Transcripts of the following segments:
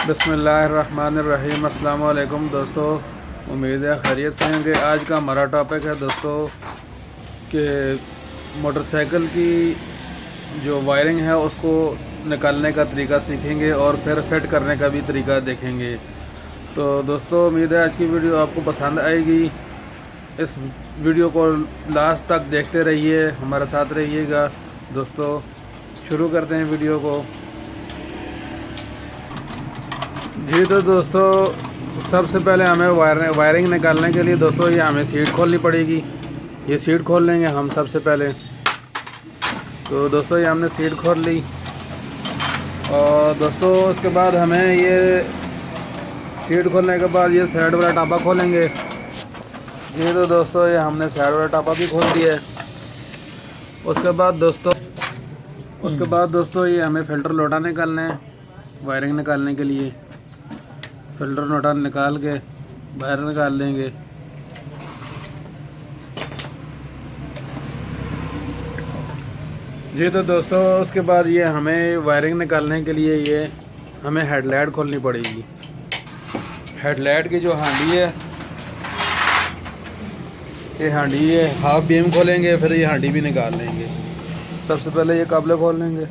बिस्मिल्लाहिर्रहमानिर्रहीम। अस्सलाम वालेकुम दोस्तों, उम्मीद है खैरियत से होंगे। आज का हमारा टॉपिक है दोस्तों कि मोटरसाइकिल की जो वायरिंग है उसको निकालने का तरीका सीखेंगे और फिर फिट करने का भी तरीका देखेंगे। तो दोस्तों उम्मीद है आज की वीडियो आपको पसंद आएगी। इस वीडियो को लास्ट तक देखते रहिए, हमारे साथ रहिएगा। दोस्तों शुरू करते हैं वीडियो को। जी तो दोस्तों सबसे पहले हमें वायरिंग निकालने के लिए दोस्तों ये हमें सीट खोलनी पड़ेगी। ये सीट खोल लेंगे हम सबसे पहले। तो दोस्तों ये हमने सीट खोल ली और दोस्तों उसके बाद हमें ये सीट खोलने के बाद ये साइड वाला टापा खोलेंगे। जी तो दोस्तों ये हमने साइड वाला टापा भी खोल दिया है। उसके बाद दोस्तों ये हमें फ़िल्टर लोटा निकालना है वायरिंग निकालने के लिए। फ़िल्टर लोटा निकाल के बाहर निकाल लेंगे। जी तो दोस्तों उसके बाद ये हमें वायरिंग निकालने के लिए ये हमें हेडलाइट खोलनी पड़ेगी। हेडलाइट की जो हांडी है, ये हांडी है हाफ बीम खोलेंगे, फिर ये हांडी भी निकाल लेंगे। सबसे पहले ये काबले खोल लेंगे।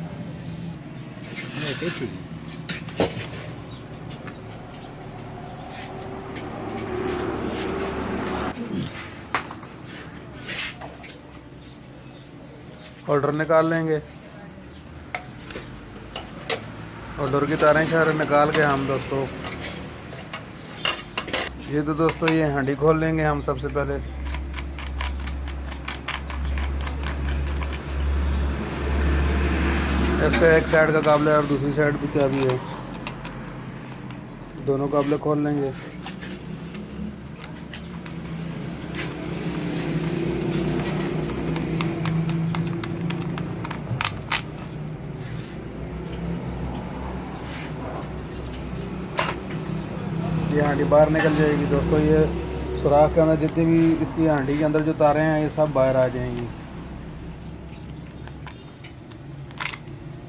होल्डर निकाल लेंगे। होल्डर की तारें शारें निकाल के हम दोस्तों ये तो दोस्तों ये हांडी खोल लेंगे हम सबसे पहले। इसका एक साइड का काबला है और दूसरी साइड भी क्या भी है, दोनों काबले खोल लेंगे। ये हांडी बाहर निकल जाएगी दोस्तों। ये सुराख के अंदर जितनी भी इसकी हांडी के अंदर जो तारें हैं ये सब बाहर आ जाएंगी।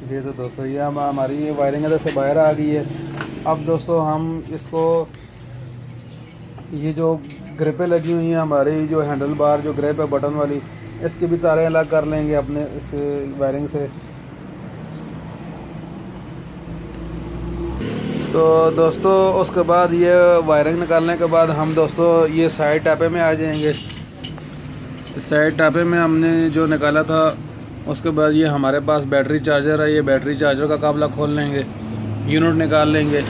जी तो दोस्तों ये हमारी ये वायरिंग अंदर से बाहर आ गई है। अब दोस्तों हम इसको ये जो ग्रिपें लगी हुई हैं हमारी जो हैंडल बार जो ग्रिप है बटन वाली, इसकी भी तारें अलग कर लेंगे अपने इस वायरिंग से। तो दोस्तों उसके बाद ये वायरिंग निकालने के बाद हम दोस्तों ये साइड टापे में आ जाएंगे। इस साइड टापे में हमने जो निकाला था उसके बाद ये हमारे पास बैटरी चार्जर है। ये बैटरी चार्जर का काबला खोल लेंगे, यूनिट निकाल लेंगे।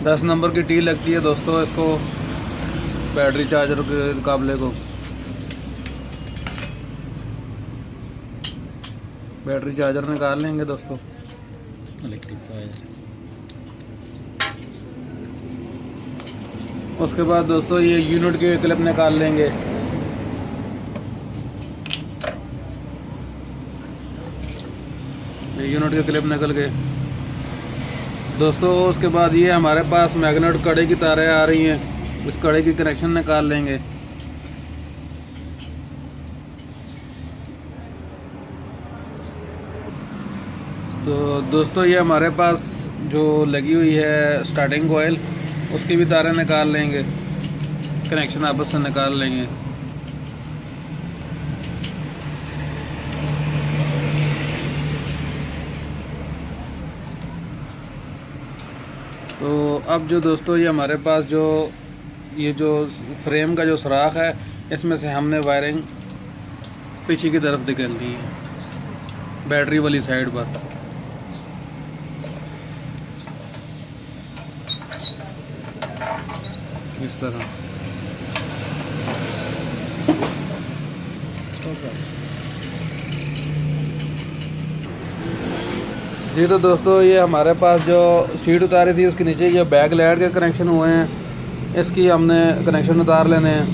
10 नंबर की टी लगती है दोस्तों इसको, बैटरी चार्जर के काबले को। बैटरी चार्जर निकाल लेंगे दोस्तों। उसके बाद दोस्तों ये यूनिट के क्लिप निकाल लेंगे। ये यूनिट के क्लिप निकल गए दोस्तों। उसके बाद ये हमारे पास मैग्नेट कड़े की तारें आ रही हैं, इस कड़े की कनेक्शन निकाल लेंगे। तो दोस्तों ये हमारे पास जो लगी हुई है स्टार्टिंग कोयल, उसकी भी तारें निकाल लेंगे, कनेक्शन आपस से निकाल लेंगे। तो अब जो दोस्तों ये हमारे पास जो ये जो फ्रेम का जो सुराख है, इसमें से हमने वायरिंग पीछे की तरफ निकालनी है बैटरी वाली साइड पर। इस तरह जी तो दोस्तों ये हमारे पास जो सीट उतारी थी उसके नीचे ये बैक लाइट के कनेक्शन हुए हैं, इसकी हमने कनेक्शन उतार लेने हैं।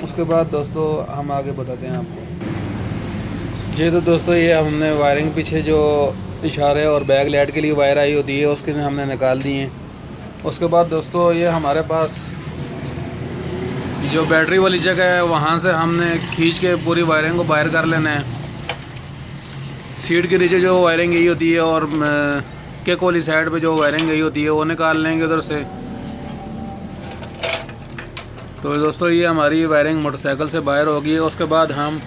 उसके बाद दोस्तों हम आगे बताते हैं आपको। जी तो दोस्तों ये हमने वायरिंग पीछे जो इशारे और बैक लाइट के लिए वायर आई होती है उसके हमने निकाल दी है। उसके बाद दोस्तों ये हमारे पास जो बैटरी वाली जगह है वहाँ से हमने खींच के पूरी वायरिंग को बाहर कर लेना है। सीट के नीचे जो वायरिंग गई होती है और किक वाली साइड पे जो वायरिंग गई होती है वो निकाल लेंगे उधर से। तो दोस्तों ये हमारी वायरिंग मोटरसाइकिल से बाहर होगी। उसके बाद हम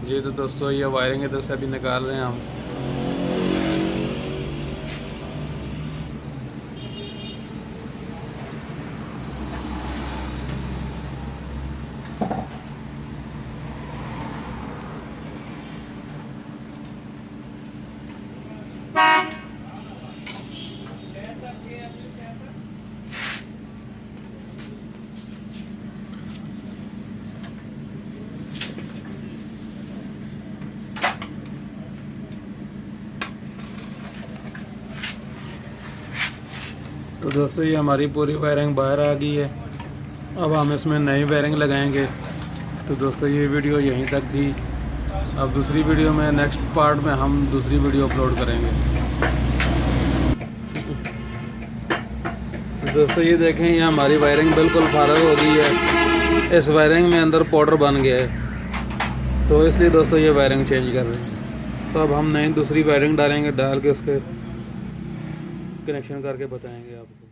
जी तो दोस्तों ये वायरिंग इधर से अभी निकाल रहे हैं हम। तो दोस्तों ये हमारी पूरी वायरिंग बाहर आ गई है। अब हम इसमें नई वायरिंग लगाएंगे। तो दोस्तों ये वीडियो यहीं तक थी। अब दूसरी वीडियो में नेक्स्ट पार्ट में हम दूसरी वीडियो अपलोड करेंगे। तो दोस्तों ये देखें, ये हमारी वायरिंग बिल्कुल फारग हो गई है। इस वायरिंग में अंदर पाउडर बन गया है, तो इसलिए दोस्तों ये वायरिंग चेंज कर रहे हैं। तो अब हम नई दूसरी वायरिंग डालेंगे, डाल के उसके कनेक्शन करके बताएंगे आपको।